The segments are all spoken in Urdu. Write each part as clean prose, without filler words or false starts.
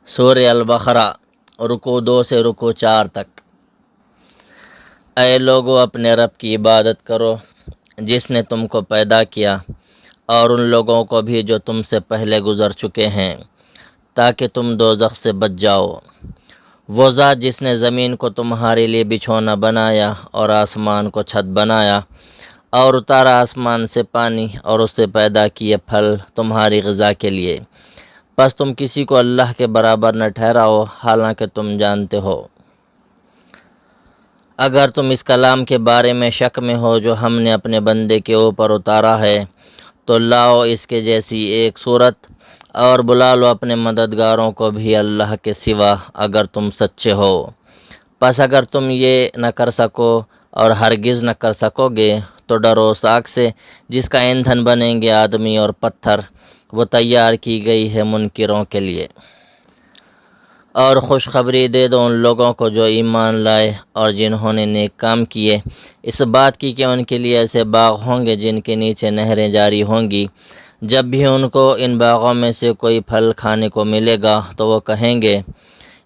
سورہ البقرہ رکوع 2 سے رکوع 4 تک۔ اے لوگو اپنے رب کی عبادت کرو جس نے تم کو پیدا کیا اور ان لوگوں کو بھی جو تم سے پہلے گزر چکے ہیں، تاکہ تم دوزخ سے بچ جاؤ۔ وہ ذات جس نے زمین کو تمہارے لیے بچھونا بنایا اور آسمان کو چھت بنایا اور اتارا آسمان سے پانی اور اس سے پیدا کیے پھل تمہاری غذا کے لیے، پس تم کسی کو اللہ کے برابر نہ ٹھہراؤ حالانکہ تم جانتے ہو۔ اگر تم اس کلام کے بارے میں شک میں ہو جو ہم نے اپنے بندے کے اوپر اتارا ہے، تو لاؤ اس کے جیسی ایک صورت اور بلا لو اپنے مددگاروں کو بھی اللہ کے سوا اگر تم سچے ہو۔ پس اگر تم یہ نہ کر سکو اور ہرگز نہ کر سکو گے تو ڈرو اس آگ سے جس کا ایندھن بنیں گے آدمی اور پتھر، وہ تیار کی گئی ہے منکروں کے لیے۔ اور خوشخبری دے دو ان لوگوں کو جو ایمان لائے اور جنہوں نے نیک کام کیے، اس بات کی کہ ان کے لیے ایسے باغ ہوں گے جن کے نیچے نہریں جاری ہوں گی۔ جب بھی ان کو ان باغوں میں سے کوئی پھل کھانے کو ملے گا تو وہ کہیں گے،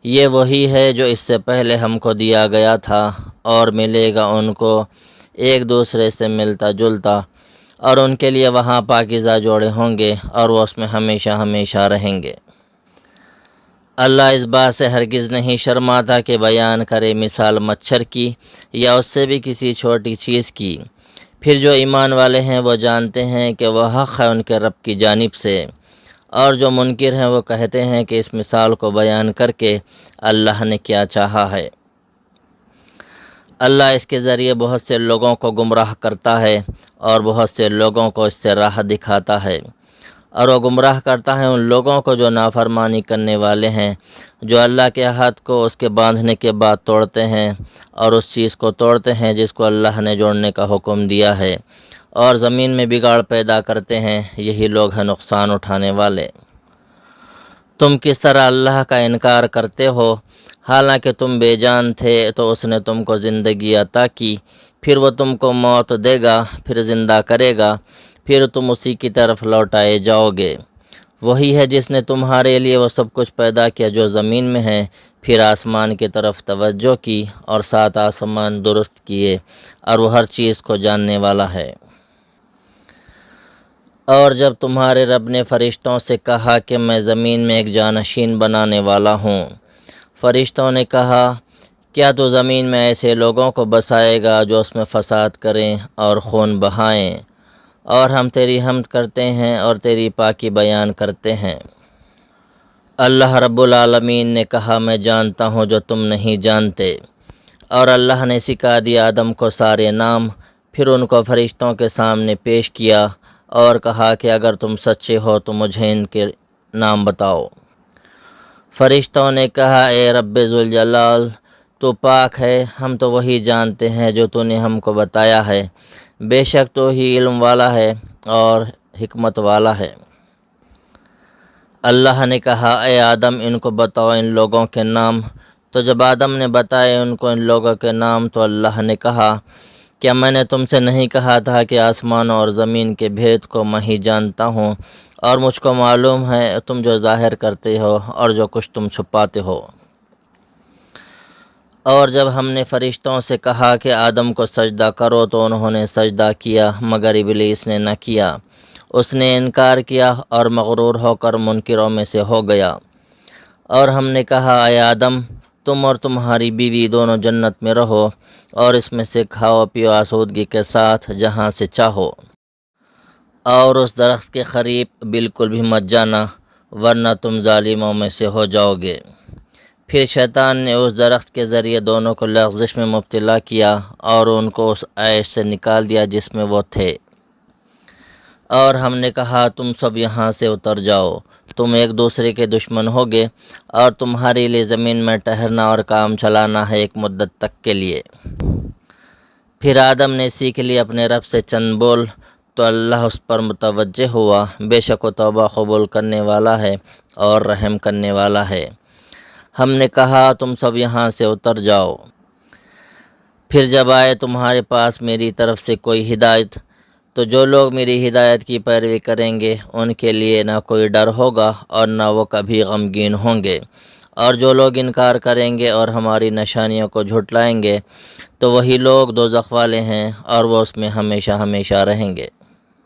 یہ وہی ہے جو اس سے پہلے ہم کو دیا گیا تھا، اور ملے گا ان کو ایک دوسرے سے ملتا جلتا، اور ان کے لیے وہاں پاکیزہ جوڑے ہوں گے اور وہ اس میں ہمیشہ ہمیشہ رہیں گے۔ اللہ اس بات سے ہرگز نہیں شرماتا کہ بیان کرے مثال مچھر کی یا اس سے بھی کسی چھوٹی چیز کی۔ پھر جو ایمان والے ہیں وہ جانتے ہیں کہ وہ حق ہے ان کے رب کی جانب سے، اور جو منکر ہیں وہ کہتے ہیں کہ اس مثال کو بیان کر کے اللہ نے کیا چاہا ہے۔ اللہ اس کے ذریعے بہت سے لوگوں کو گمراہ کرتا ہے اور بہت سے لوگوں کو اس سے راہ دکھاتا ہے، اور وہ گمراہ کرتا ہے ان لوگوں کو جو نافرمانی کرنے والے ہیں، جو اللہ کے عہد کو اس کے باندھنے کے بعد توڑتے ہیں اور اس چیز کو توڑتے ہیں جس کو اللہ نے جوڑنے کا حکم دیا ہے، اور زمین میں بگاڑ پیدا کرتے ہیں۔ یہی لوگ ہیں نقصان اٹھانے والے۔ تم کس طرح اللہ کا انکار کرتے ہو، حالانکہ تم بے جان تھے تو اس نے تم کو زندگی عطا کی، پھر وہ تم کو موت دے گا، پھر زندہ کرے گا، پھر تم اسی کی طرف لوٹائے جاؤ گے۔ وہی ہے جس نے تمہارے لیے وہ سب کچھ پیدا کیا جو زمین میں ہے، پھر آسمان کی طرف توجہ کی اور 7 آسمان درست کیے، اور وہ ہر چیز کو جاننے والا ہے۔ اور جب تمہارے رب نے فرشتوں سے کہا کہ میں زمین میں ایک جانشین بنانے والا ہوں، فرشتوں نے کہا، کیا تو زمین میں ایسے لوگوں کو بسائے گا جو اس میں فساد کریں اور خون بہائیں؟ اور ہم تیری حمد کرتے ہیں اور تیری پاکی بیان کرتے ہیں۔ اللہ رب العالمین نے کہا، میں جانتا ہوں جو تم نہیں جانتے۔ اور اللہ نے سکھا دیا آدم کو سارے نام، پھر ان کو فرشتوں کے سامنے پیش کیا اور کہا کہ اگر تم سچے ہو تو مجھے ان کے نام بتاؤ۔ فرشتوں نے کہا، اے رب ذوالجلال، تو پاک ہے، ہم تو وہی جانتے ہیں جو تو نے ہم کو بتایا ہے، بے شک تو ہی علم والا ہے اور حکمت والا ہے۔ اللہ نے کہا، اے آدم ان کو بتاؤ ان لوگوں کے نام۔ تو جب آدم نے بتائے ان کو ان لوگوں کے نام تو اللہ نے کہا، کیا میں نے تم سے نہیں کہا تھا کہ آسمان اور زمین کے بھید کو میں ہی جانتا ہوں، اور مجھ کو معلوم ہے تم جو ظاہر کرتے ہو اور جو کچھ تم چھپاتے ہو۔ اور جب ہم نے فرشتوں سے کہا کہ آدم کو سجدہ کرو تو انہوں نے سجدہ کیا مگر ابلیس نے نہ کیا، اس نے انکار کیا اور مغرور ہو کر منکروں میں سے ہو گیا۔ اور ہم نے کہا، اے آدم، تم اور تمہاری بیوی دونوں جنت میں رہو اور اس میں سے کھاؤ پیو آسودگی کے ساتھ جہاں سے چاہو، اور اس درخت کے قریب بالکل بھی مت جانا ورنہ تم ظالموں میں سے ہو جاؤ گے۔ پھر شیطان نے اس درخت کے ذریعے دونوں کو لغزش میں مبتلا کیا اور ان کو اس عیش سے نکال دیا جس میں وہ تھے۔ اور ہم نے کہا، تم سب یہاں سے اتر جاؤ، تم ایک دوسرے کے دشمن ہوگے، اور تمہارے لیے زمین میں ٹہرنا اور کام چلانا ہے ایک مدت تک کے لیے۔ پھر آدم نے سیکھ لی اپنے رب سے چند بول، تو اللہ اس پر متوجہ ہوا، بے شک وہ توبہ قبول کرنے والا ہے اور رحم کرنے والا ہے۔ ہم نے کہا، تم سب یہاں سے اتر جاؤ۔ پھر جب آئے تمہارے پاس میری طرف سے کوئی ہدایت تو جو لوگ میری ہدایت کی پیروی کریں گے ان کے لیے نہ کوئی ڈر ہوگا اور نہ وہ کبھی غمگین ہوں گے، اور جو لوگ انکار کریں گے اور ہماری نشانیوں کو جھٹلائیں گے تو وہی لوگ دوزخ والے ہیں اور وہ اس میں ہمیشہ ہمیشہ رہیں گے۔